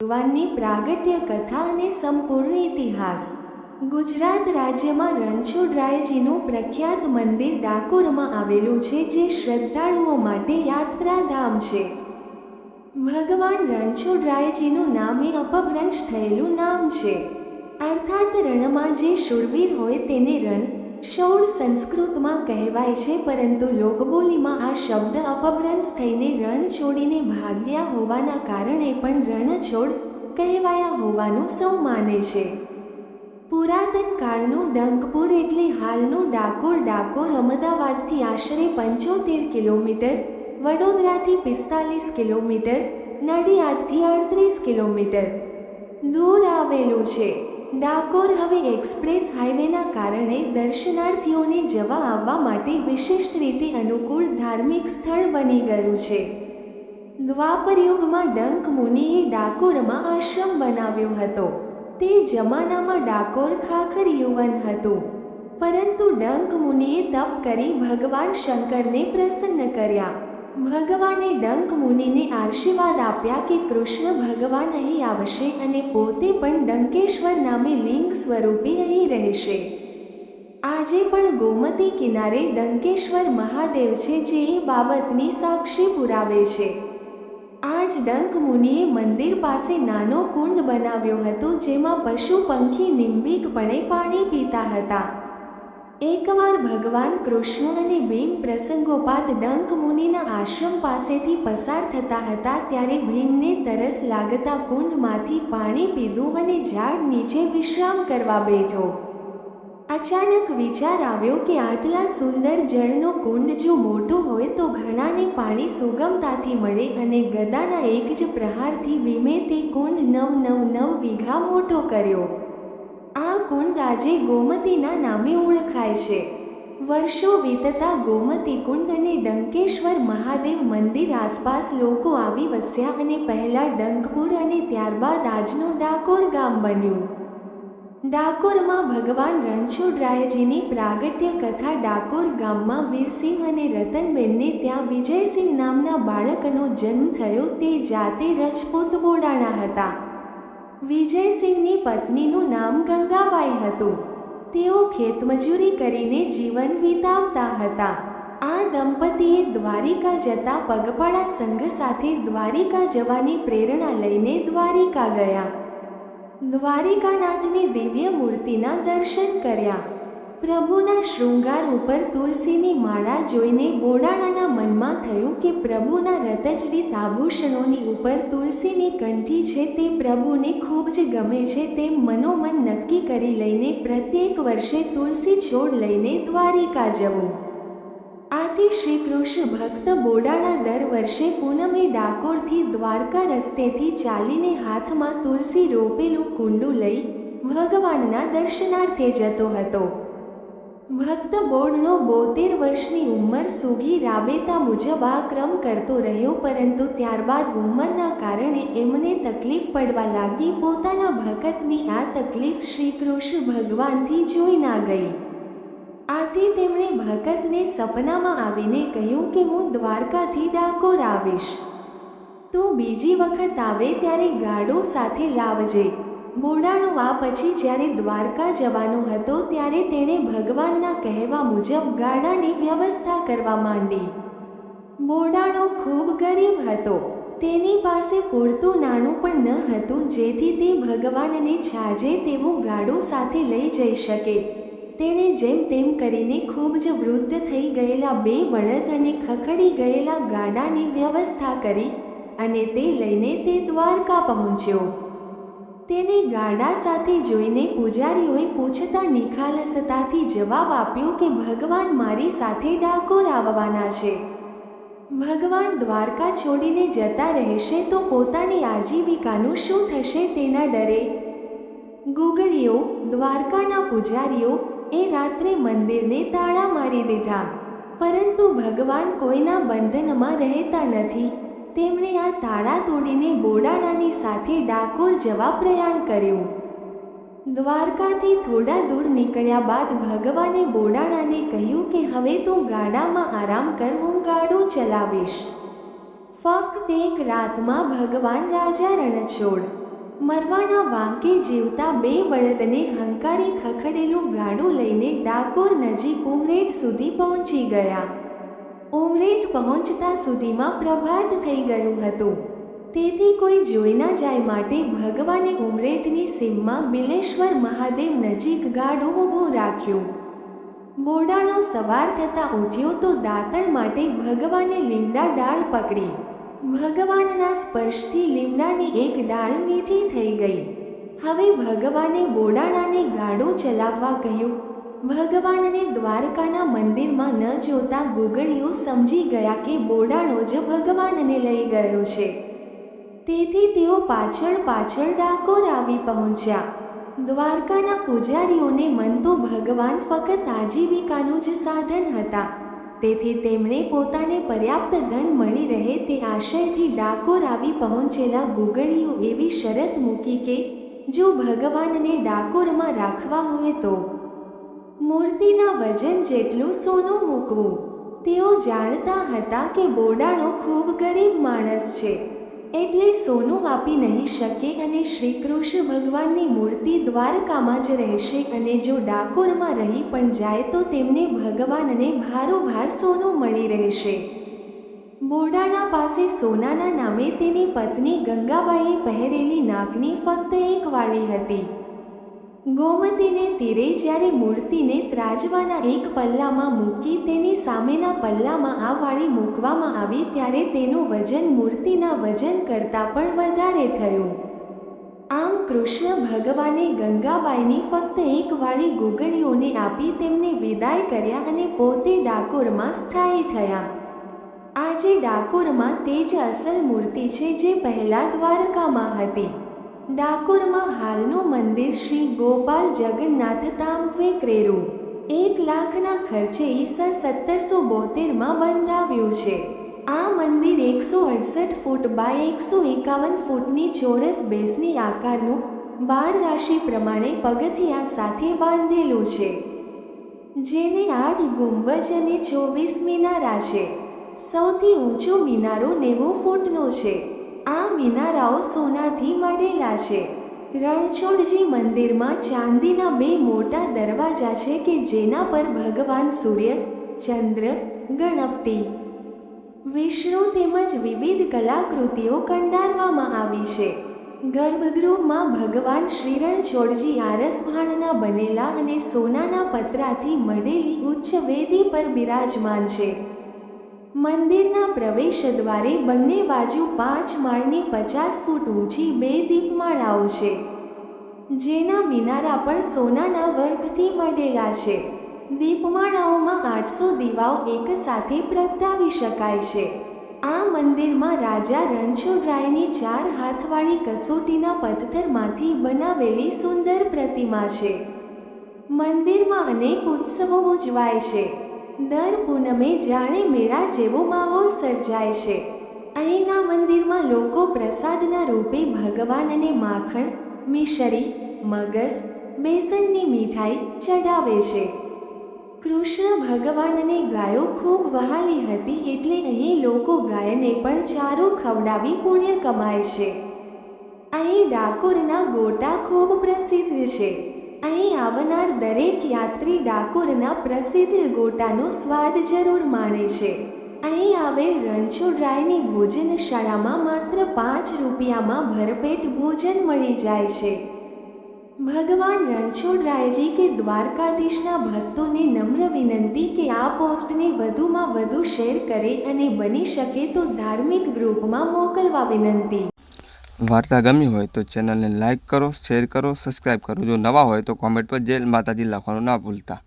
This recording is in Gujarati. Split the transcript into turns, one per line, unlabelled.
ભગવાનની પ્રાગટ્ય કથા અને સંપૂર્ણ ઇતિહાસ। ગુજરાત રાજ્યમાં રણછોડરાયજીનું પ્રખ્યાત મંદિર ડાકોરમાં આવેલું છે, જે શ્રદ્ધાળુઓ માટે યાત્રાધામ છે। ભગવાન રણછોડરાયજીનું નામ એ અપભ્રંશ થયેલું નામ છે, અર્થાત રણમાં જે શૂરવીર હોય તેને રણ શૌડ સંસ્કૃતમાં કહેવાય છે, પરંતુ લોકબોલીમાં આ શબ્દ અપભ્રંશ થઈને રણ છોડીને ભાગ્યા હોવાના કારણે પણ રણછોડ કહેવાયા હોવાનું સૌ માને છે। પુરાતન કાળનું ડંકપુર એટલે હાલનું ડાકોર, ડાકોર અમદાવાદથી આશરે 75 કિલોમીટર, વડોદરાથી 45 કિલોમીટર, નડિયાદથી 38 કિલોમીટર દૂર આવેલું છે। ડાકોર હવે એક્સપ્રેસ હાઈવેના કારણે દર્શનાર્થીઓને જવા આવવા માટે વિશિષ્ટ રીતે અનુકૂળ ધાર્મિક સ્થળ બની ગયું છે। દ્વાપરયુગમાં ડંક મુનિએ ડાકોરમાં આશ્રમ બનાવ્યો હતો। તે જમાનામાં ડાકોર ખાખર યુવન હતું, પરંતુ ડંક મુનિએ તપ કરી ભગવાન શંકરને પ્રસન્ન કર્યા। ભગવાને ડંક મુનિને આશીર્વાદ આપ્યા કે કૃષ્ણ ભગવાન અહીં આવશે અને પોતે પણ ડંકેશ્વર નામે લિંગ સ્વરૂપે અહીં રહેશે। આજે પણ ગોમતી કિનારે ડંકેશ્વર મહાદેવ છે, જે એ બાબતની સાક્ષી પુરાવે છે। આ જ ડંક મુનિએ મંદિર પાસે નાનો કુંડ બનાવ્યો હતો, જેમાં પશુ પંખી નિંબિકપણે પાણી પીતા હતા। એકવાર ભગવાન કૃષ્ણ અને ભીમ પ્રસંગોપાત ડંક મુનિના આશ્રમ પાસેથી પસાર થતા હતા, ત્યારે ભીમને તરસ લાગતા કુંડમાંથી પાણી પીધું અને ઝાડ નીચે વિશ્રામ કરવા બેઠો। અચાનક વિચાર આવ્યો કે આટલા સુંદર જળનો કુંડ જો મોટો હોય તો ઘણાને પાણી સુગમતાથી મળે, અને ગદાના એક જ પ્રહારથી ભીમે તે કુંડ 9 વીઘા મોટો કર્યો। આ કુંડ આજે ગોમતીના નામે ઓળખાય છે। વર્ષો વીતતા ગોમતી કુંડ અને ડંકેશ્વર મહાદેવ મંદિર આસપાસ લોકો આવી વસ્યા અને પહેલા ડંકપુર અને ત્યારબાદ આજનું ડાકોર ગામ બન્યું। ડાકોરમાં ભગવાન રણછોડરાયજીની પ્રાગટ્ય કથા ડાકોર ગામમાં વીરસિંહ અને રતનબેનને ત્યાં વિજયસિંહ નામના બાળકનો જન્મ થયો। તે જાતે રજપૂત બોડાણા હતા। વિજયસિંહની પત્નીનું નામ ગંગાબાઈ હતું। તેઓ ખેતમજૂરી કરીને જીવન વિતાવતા હતા। આ દંપતીએ દ્વારિકા જતા પગપાળા સંઘ સાથે દ્વારિકા જવાની પ્રેરણા લઈને દ્વારિકા ગયા। દ્વારિકાનાથની દિવ્ય મૂર્તિના દર્શન કર્યા। પ્રભુના શૃંગાર ઉપર તુલસીની માળા જોઈને બોડાણાના મનમાં થયું કે પ્રભુના રતજડિત આભૂષણોની ઉપર તુલસીની કંઠી છે, તે પ્રભુને ખૂબ જ ગમે છે। તેમ મનોમન નક્કી કરી લઈને પ્રત્યેક વર્ષે તુલસી છોડ લઈને દ્વારિકા જવું। આથી શ્રીકૃષ્ણ ભક્ત બોડાણા દર વર્ષે પૂનમે ડાકોરથી દ્વારકા રસ્તેથી ચાલીને હાથમાં તુલસી રોપેલું કુંડું લઈ ભગવાનના દર્શનાર્થે જતો હતો। ભક્ત બોડનો 72 વર્ષની ઉંમર સુધી રાબેતા મુજબ આ ક્રમ કરતો રહ્યો, પરંતુ ત્યારબાદ ઉંમરના કારણે એમને તકલીફ પડવા લાગી। પોતાના ભક્તની આ તકલીફ શ્રીકૃષ્ણ ભગવાનથી જોઈ ના ગઈ। આથી તેમણે ભક્તને સપનામાં આવીને કહ્યું કે હું દ્વારકાથી ડાકોર આવીશ, તું બીજી વખત આવે ત્યારે ગાડો સાથે લાવજે। બોડાણો આ પછી જ્યારે દ્વારકા જવાનો હતો ત્યારે તેણે ભગવાનના કહેવા મુજબ ગાડાની વ્યવસ્થા કરવા માંડી। બોડાણો ખૂબ ગરીબ હતો, તેની પાસે પૂરતું નાણું પણ ન હતું જેથી તે ભગવાનને છાજે તેવું ગાડું સાથે લઈ જઈ શકે। તેણે જેમ તેમ કરીને ખૂબ જ વૃદ્ધ થઈ ગયેલા 2 બળદ અને ખખડી ગયેલા ગાડાની વ્યવસ્થા કરી અને તે લઈને તે દ્વારકા પહોંચ્યો। તેને ગાડા સાથે જોઈને પૂજારીઓએ પૂછતા નિખાલસતાથી જવાબ આપ્યો કે ભગવાન મારી સાથે ડાકોર આવવાના છે। ભગવાન દ્વારકા છોડીને જતા રહેશે તો પોતાની આજીવિકાનું શું થશે તેના ડરે ગુગળીઓ દ્વારકાના પૂજારીઓ એ રાત્રે મંદિરને તાળા મારી દીધા, પરંતુ ભગવાન કોઈના બંધનમાં રહેતા નથી। તેમણે આ તાળા તોડીને બોડાણાની સાથે ડાકોર જવા પ્રયાણ કર્યું। દ્વારકાથી થોડા દૂર નીકળ્યા બાદ ભગવાને બોડાણાને કહ્યું કે હવે તું ગાડામાં આરામ કર, હું ગાડું ચલાવીશ। ફક્ત એક રાતમાં ભગવાન રાજા રણછોડ મરવાના વાંકે જીવતા બે બળદને હંકારી ખખડેલું ગાડું લઈને ડાકોર નજીક ઉમરેઠ સુધી પહોંચી ગયા. ઉમરેઠ પહોંચતા સુધીમાં પ્રભાત થઈ ગયું હતું. તેથી કોઈ જોઈ ના જાય માટે ભગવાને ઉમરેઠની સીમમાં બિલેશ્વર મહાદેવ નજીક ગાડું ઊભું રાખ્યું. બોડાણો સવાર થતાં ઉઠ્યો તો દાતણ માટે ભગવાને લીમડા ડાળ પકડી. ભગવાનના સ્પર્શથી લીમડાની એક ડાળ મીઠી થઈ ગઈ. હવે ભગવાને બોડાણાને ગાડું ચલાવવા કહ્યું. ભગવાનને દ્વારકાના મંદિરમાં ન જોતા ગુગળીઓ સમજી ગયા કે બોડાણો જ ભગવાનને લઈ ગયો છે. તેથી તેઓ પાછળ પાછળ ડાકોર આવી પહોંચ્યા. દ્વારકાના પૂજારીઓને મન તો ભગવાન ફક્ત આજીવિકાનું જ સાધન હતા. તેથી તેમણે પોતાને પર્યાપ્ત ધન મળી રહે તે આશયથી ડાકોર આવી પહોંચેલા ગુગળીઓ એવી શરત મૂકી કે જો ભગવાનને ડાકોરમાં રાખવા હોય તો મૂર્તિના વજન જેટલું સોનું મૂકવું. તેઓ જાણતા હતા કે બોડાણો ખૂબ ગરીબ માણસ છે, એટલે સોનું આપી નહીં શકે અને શ્રી કૃષ્ણ ભગવાનની મૂર્તિ દ્વારકામાં જ રહેશે અને જો ડાકોરમાં રહી પણ જાય તો તેમને ભગવાનને ભારોભાર સોનું મળી રહેશે. બોડાણા પાસે સોનાના નામે તેની પત્ની ગંગાબાઈએ પહેરેલી નાકની ફક્ત એક વાળી હતી. ગોમતીને તીરે જ્યારે મૂર્તિને ત્રાજવાના એક પલ્લામાં મૂકી તેની સામેના પલ્લામાં આ વાળી મૂકવામાં આવી ત્યારે તેનું વજન મૂર્તિના વજન કરતાં પણ વધારે થયું. આમ કૃષ્ણ ભગવાને ગંગાબાઈની ફક્ત એક વાળી ગુગળીઓને આપી તેમને વિદાય કર્યા અને પોતે ડાકોરમાં સ્થાયી થયા. આજે ડાકોરમાં તે જ અસલ મૂર્તિ છે જે પહેલા દ્વારકામાં હતી. ડાકોરમાં હાલનું મંદિર શ્રી ગોપાલ જગન્નાથ તાંબવે ક્રેરુ 1 લાખના ખર્ચે ઈસા 1772માં બંધાવ્યું છે. આ મંદિર 168 ફૂટ બાય 151 ફૂટની ચોરસ બેસની આકારનું 12 રાશિ પ્રમાણે પગથિયા સાથે બાંધેલું છે, જેને 8 ગુંબજ અને 24 મિનારા છે. સૌથી ઊંચો મિનારો 90 ફૂટનો છે. આ મિનારાઓ સોનાથી મઢેલા છે. રણછોડજી મંદિરમાં ચાંદીના 2 મોટા દરવાજા છે કે જેના પર ભગવાન સૂર્ય, ચંદ્ર, ગણપતિ, વિષ્ણુ તેમજ વિવિધ કલાકૃતિઓ કંડારવામાં આવી છે. ગર્ભગૃહમાં ભગવાન શ્રી રણછોડજી આરસભાણના બનેલા અને સોનાના પતરાથી મઢેલી ઉચ્ચ વેદી પર બિરાજમાન છે. મંદિરના પ્રવેશ દ્વારે બંને બાજુ 5 માળની 50 ફૂટ ઊંચી 2 દીપમાળાઓ છે, જેના મિનારા પણ સોનાના વર્કથી મઢેલા છે. દીપમાળાઓમાં 800 દીવાઓ એક સાથે પ્રગટાવી શકાય છે. આ મંદિરમાં રાજા રણછોડરાયની 4 હાથવાળી કસોટીના પથ્થરમાંથી બનાવેલી સુંદર પ્રતિમા છે. મંદિરમાં અનેક ઉત્સવો ઉજવાય છે. દર પૂનમે જાણે મેળા જેવો માહોલ સર્જાય છે. અહીંના મંદિરમાં લોકો પ્રસાદના રૂપે ભગવાનને માખણ, મિશ્રી, મગસ, બેસનની મીઠાઈ ચઢાવે છે. કૃષ્ણ ભગવાનને ગાયો ખૂબ વહાલી હતી એટલે અહીં લોકો ગાયને પણ ચારો ખવડાવી પુણ્ય કમાય છે. અહીં ડાકોરના ગોટા ખૂબ પ્રસિદ્ધ છે. અહીં આવનાર દરેક યાત્રી ડાકોરના પ્રસિદ્ધ ગોટાનો સ્વાદ જરૂર માણે છે. અહીં આવેલ રણછોડરાયની ભોજનશાળામાં માત્ર 5 રૂપિયામાં ભરપેટ ભોજન મળી જાય છે. ભગવાન રણછોડરાયજી કે દ્વારકાધીશના ભક્તોને નમ્ર વિનંતી કે આ પોસ્ટને વધુમાં વધુ શેર કરે અને બની શકે તો ધાર્મિક ગ્રુપમાં મોકલવા વિનંતી.
વાર્તા ગમી હોય તો ચેનલને લાઇક કરો, શેર કરો, સબસ્ક્રાઈબ કરો. જો નવા હોય તો કોમેન્ટ પર જય માતાજી લખવાનું ના ભૂલતા.